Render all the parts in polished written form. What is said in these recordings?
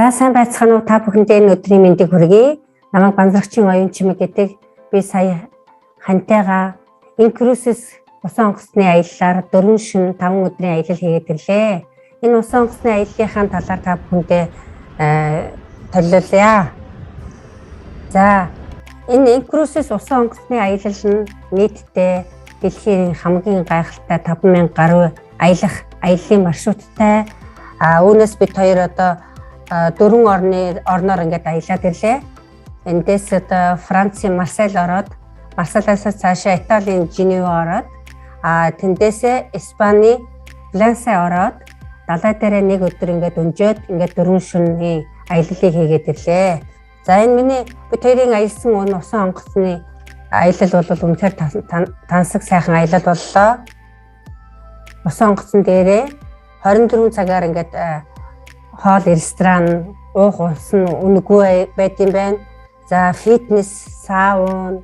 За сайн байцгаана уу та бүхэндээ энэ өдрийн мэндийг хүргэе. Намайг Банзрагчийн оюун чимэг гэдэг. Би сая хантайгаа Инкрусис усан онгоцны аяллаар 4 шөнө 5 өдрийн аялал хийгээд ирлээ. Энэ усан онгоцны аяллынхаа талаар та бүхэндээ төлөвлөе. За энэ Инкрусис усан онгоцны аялал нь нийтдээ дэлхийн хамгийн гайхалтай 5000 гаруй аяллын маршруттай. Үүнээс бид хоёр одоо 4 орноор ингээд аялаад ирлээ. Эндээс одоо Францын Марсель ороод, Марселаас цаашаа Италийн Женева ороод, тэндээсээ Испани Валенсиа ороод, далай дээрээ нэг өдөр ингээд өнжөөд ингээд 4 шөнөний аяллыг хийгээд ирлээ. За энэ миний бид хоёрын аялсан энэ усан онгоцны аялал бол үнэхээр тансаг сайхан аялал боллоо. Усан онгоцон дээрээ 24 цагаар ингээд хоол, ресторан, уух ус нь үнэгүй байт юм байна. За фитнес, саун,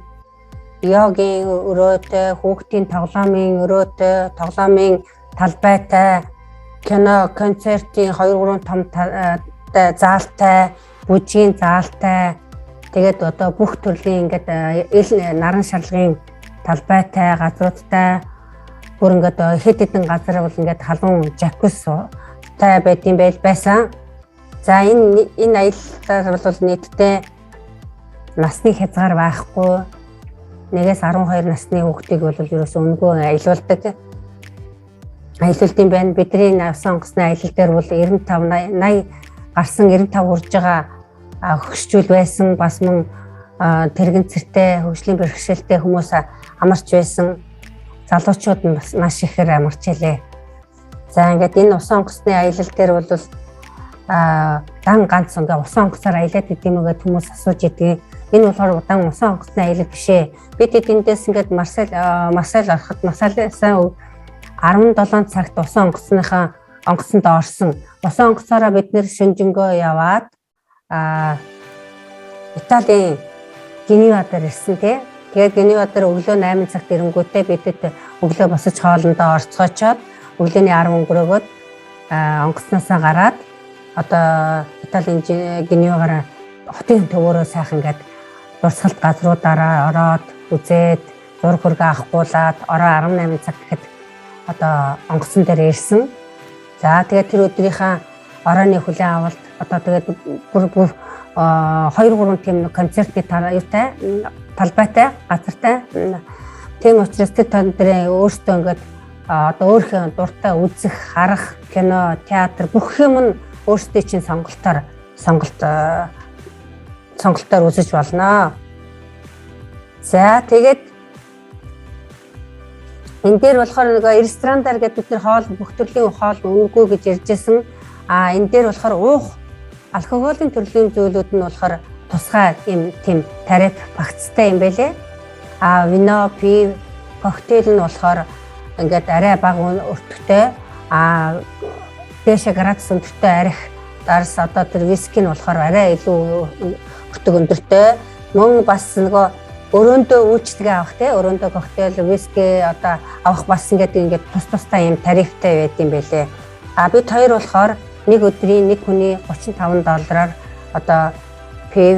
йогийн өрөөтэй, хүүхдийн тоглоомын өрөөтэй, тоглоомын талбайтай, кино, концертын 2-3 том заалтай, бүжгийн заалтай, тэгээд одоо бүх төрлийн ингээд наран шарлагын талбайтай, газруудтай, бүр ингээд хэд хэдэн газар бол ингээд халуун жакус тай байт юм байсан. За энэ аяллаар бол нийтдээ насны хязгаар байхгүй. 1-ээс 12 насны хүүхдийг бол ерөөсөө үнэгүй аялуулдаг. Аялуулт юм байна. Бидний усан онгоцны аялал дээр бол 95, 80 гарсан 95 хүрж байгаа хөгшчүүл байсан. Бас мөн тэрэгцэртэй, хөгжлийн бэрхшээлтэй хүмүүс амарч байсан. Залуучууд нь бас маш ихээр амарч илээ. За ингээд энэ усан онгоцны аялал дээр бол дан ганц ингээ усан онгоцоор аялаад идэм үгээд хүмүүс асууж идэг. Энэ болохоор удаан усан онгоцны аялал биш ээ. Бид эндээс ингээд Марсель ороход Марселээс 17 цагт усан онгоцонд орсон. Усан онгоцоороо бид нэр шөнжөнгөө яваад Италийн Женева дээр ирсэн тий. Тэгээд Женева дээр өглөө 8 цагт ирэнгүүтээ бидэд өглөө босож хоолндоо орцгоочоод өглөөний 10 өнгөрөөгөөд онгоцноосоо гараад одоо Италийн Женевагаар хотын төвөөрөө сайхан ингээд дурсгалт газруудаараа ороод үзээд зураг хөргөө авахгуулаад ороо 18 цаг гэхэд одоо онгоцон дээр ирсэн. За тэгээд тэр өдрийнхаа орооны хүлээн авалт одоо тэгээд бүр 2-3 тийм концертны талбайтай газартай. Тийм учраас тэр тань дээр өөртөө ингээд одоо өөрийнхөө дуртай үзэх, харах, кино, театр бүх юм нь өөрсдөө чинь сонголтоор үзэж болно. За тэгээд энэ дээр болохоор нөгөө ресторандар гэдэг бид нар хоол бүх төрлийн хоол үнэгүй гэж ярьжсэн. Энэ дээр болохоор уух алкоголын төрлийн зүйлүүд нь болохоор тусгай тийм тариф багцтай юм байлээ. Вино, пив, коктейл нь болохоор ингээд арай бага өртөгтэй дээшээ градус өндөртэй арих дарс одоо тэр виски нь болохоор арай илүү өртөг өндөртэй. Мөн бас нөгөө өрөөндөө үйлчлэгээ авах тий өрөөндөө коктейл, виски одоо авах бас ингээд тустай юм тарифтай байт юм байлээ. Бид хоёр болохоор нэг өдрийн нэг хүний $35 одоо пив,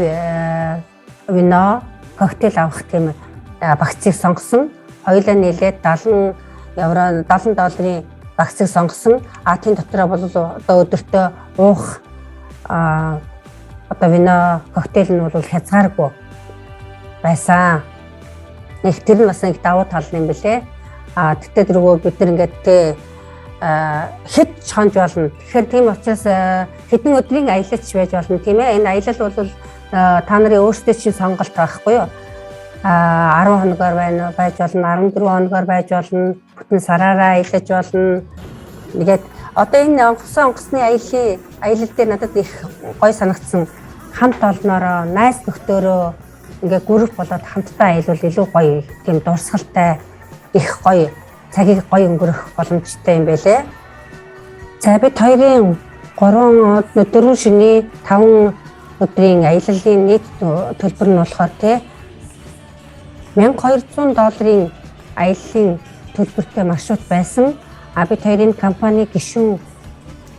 вино, коктейл авах тийм багцыг сонгосон. Хоёулаа нийлээд $70 багцыг сонгосон. Тэн дотроо бол одоо өдөртөө уух одоо вино, коктейл нь бол хязгааргүй байсан. Тэр нь бас нэг давуу тал юм билээ. Тэгтээ дөрвөө бид нар ингээд хэд чонж болно. Тэгэхээр тийм учраас хэдэн өдрийн аялалч байж болно тийм ээ. Энэ аялал бол та нарын өөрсдөө чинь сонголт байхгүй юу? 10 хоногоор байж болно, 14 хоногоор байж болно, бүтэн сараараа аялаж болно. Тэгээд одоо энэ онгоцны аялал дээр надад их гоё санагдсан. Хамт олноороо, найз нөхдөөрөө ингээ групп болоод хамтдаа аялал илүү гоё, тийм дурсгалтай, их гоё, цагийг гоё өнгөрөх боломжтой юм байлээ. За бид хоёрын 4 шөнийн 5 өдрийн аяллын нийт төлбөр нь болохоор тий $1200 аяллын төлбөртэй маршрут байсан. Бид хоёрын компани гишүүн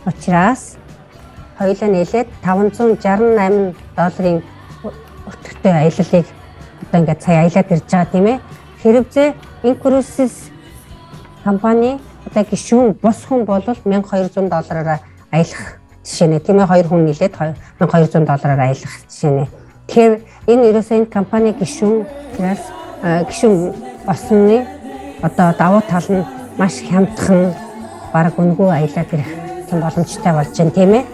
учраас хоёулаа нийлээд $568 өтөртэй аяллыг одоо ингээд сая аялаад ирж байгаа тийм ээ. Хэрвээ энэ cruises компани одоо гишүүн бус хүн бол $1200-аар аялах жишээ нэ тийм ээ. 2 хүн нийлээд $1200-аар аялах жишээ нэ. Тэгэхээр энэ ерөөсөө энэ компани гишүүнээс гишүүн болсны одоо давуу тал нь маш хямдхан бараг үнгүй аялаад ирэх тийм боломжтой болж байна тийм ээ.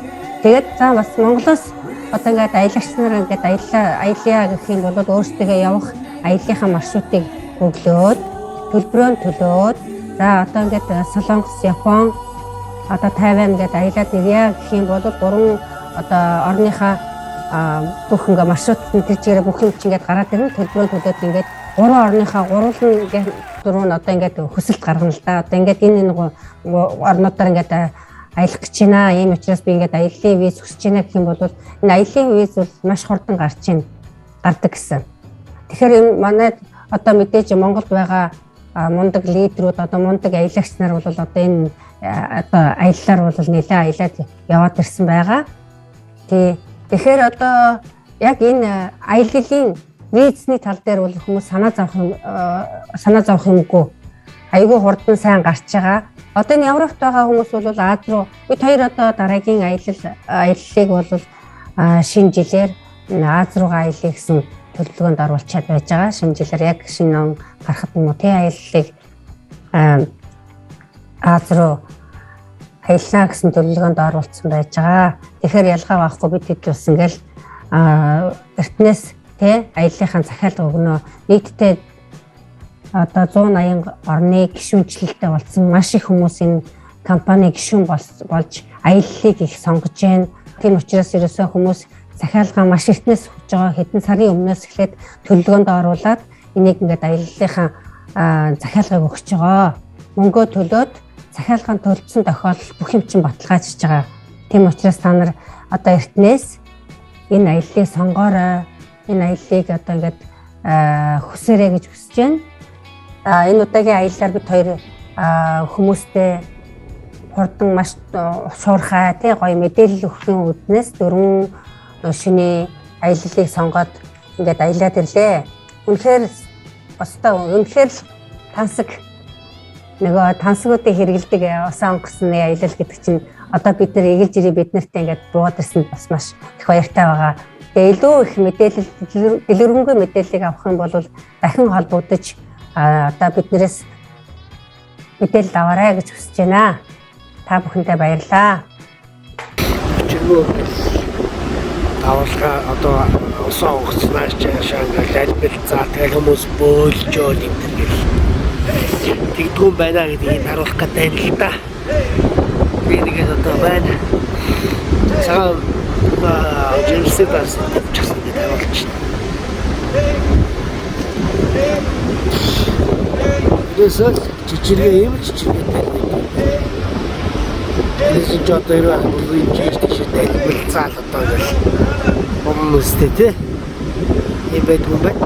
Тэгээд за бас Монголоос одоо ингээд аялагч нар ингээд аялья гэх юм бол өөрсдөө явах аяллахаа маршрутыг өглөөд төлбөрөө төлөөд за одоо ингээд Солонгос, Япон, одоо Тайван ингээд аялаад ирье гэх юм бол 3 одоо орныхаа бүх ингээ маршрут тэр чигээр бүх юм чинь ингээд гараад ирнэ төлбөрөө төлөөд ингээд 3 орныхаа гурван ингээд дөрөв нь одоо ингээд хөсөлт гаргана л да. Одоо ингээд энэ орнуудаар ингээд аялах гэж байна. Ийм учраас би ингээд аяллаа виз хүсэж байна гэх юм бол энэ аяллаа виз бол маш хурдан гардаг гэсэн. Тэгэхээр энэ манай одоо мэдээж Монголд байгаа мундаг лидерүүд одоо мундаг аялагч нар бол одоо энэ одоо аяллаар бол нэлээд аялаад яваад ирсэн байгаа. Тэгэхээр одоо яг энэ аяллалын визний тал дээр бол хүмүүс санаа зовох юмгүй. Айгүй хурдан сайн гарч байгаа. Одоо энэ Европт байгаа хүмүүс бол Аз руу бид хоёр одоо дараагийн аяллыг бол шинэ жилээр Аз руугаа аялье гэсэн төлөвлөгөөнд оруулчаад байж байгаа. Шинэ жилээр яг шинэ он гарахад юм уу тий аяллыг Аз руу аяллаа гэсэн төлөвлөгөөнд оруулсан байж байгаа. Тэгэхээр ялгаа байхгүй бид хэд бас ингээл эртнээс тий аяллахын захиалга өгнө. Нийтдээ одоо 180 орны гишүүнчлэлтэй болсон маш их хүмүүс энэ компани гишүүн болж аяллыг их сонгож байна. Тийм учраас ерөөсөө хүмүүс захиалга маш эртнээс өгч байгаа. Хэдэн сарын өмнөөс эхлээд төлөвлөгөөнд оруулаад энийг ингээд аяллахын захиалгыг өгч байгаа. Мөнгөө төлөөд захиалгын төлөвлөсөн тохиолдолд бүх юм чинь баталгаажиж байгаа. Тийм учраас та нар одоо эртнээс энэ аяллыг сонгоорой. Энэ аяллыг одоо ингээд хүсээрэй гэж хүсэж байна. Энэ удаагийн аяллаар бид хоёр хүмүүстэй хурдан маш шуурхай тий гоё мэдээлэл өгөхийн үүднээс 4 шөнийн аяллыг сонгоод ингээд аялаад ирлээ. Үнэхээр л тансаг нөгөө тансгуудыг хэрэгэлдэг усан онгоцны аялал гэдэг чинь одоо бид нар эгэлж ирээ бид нартай ингээд буугаад ирсэнд бас маш их баяртай байгаа. Тэгээ илүү их мэдээлэл дэлгэрэнгүй мэдээллийг авах юм бол дахин холбогдож одоо биднээс мэдээлэл аваарай гэж хүсэж байна. Та бүхэндээ баярлалаа. Авалга одоо усан онгоцнаас шангаал альбэл заа тэгэл хүмүүс бөөлжөө юм тэгэл тэгдгүн байна гэдгийг харуулах гэдэг юм л да. Би нэгэд одоо байна. Саа университетээс часан гэдэг харуулж байна. Тэсэл чичиргээ юм чичиргээ. Тэсэл жоо дээр бүрийн чичиргээ альбэл заа одоо гэл хүмүүстэй тий. Ийм байдгүй байна.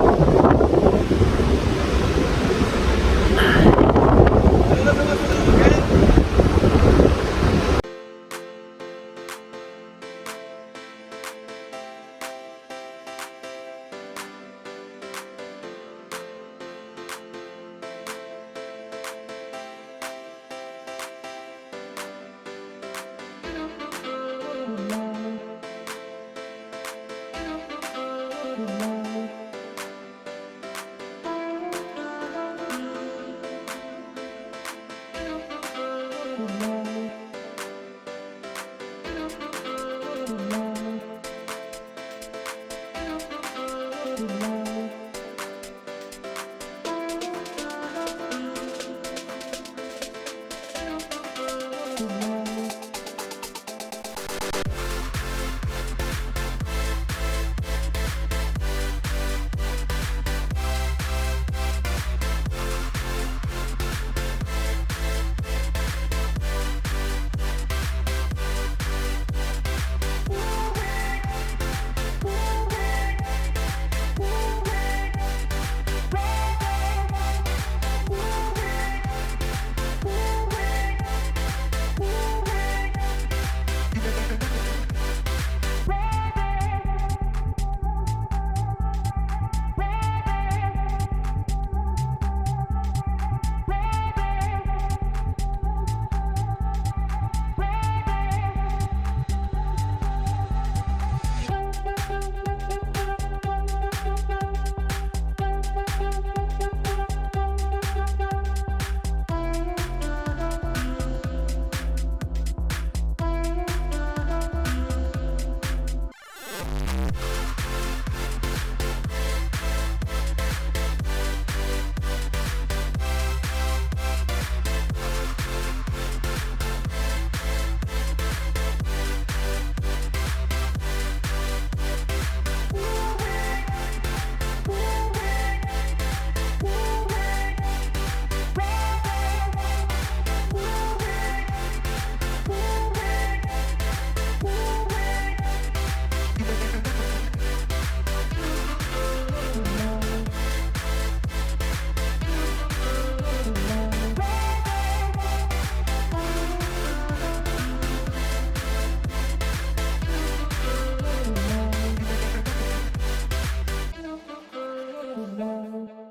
байна.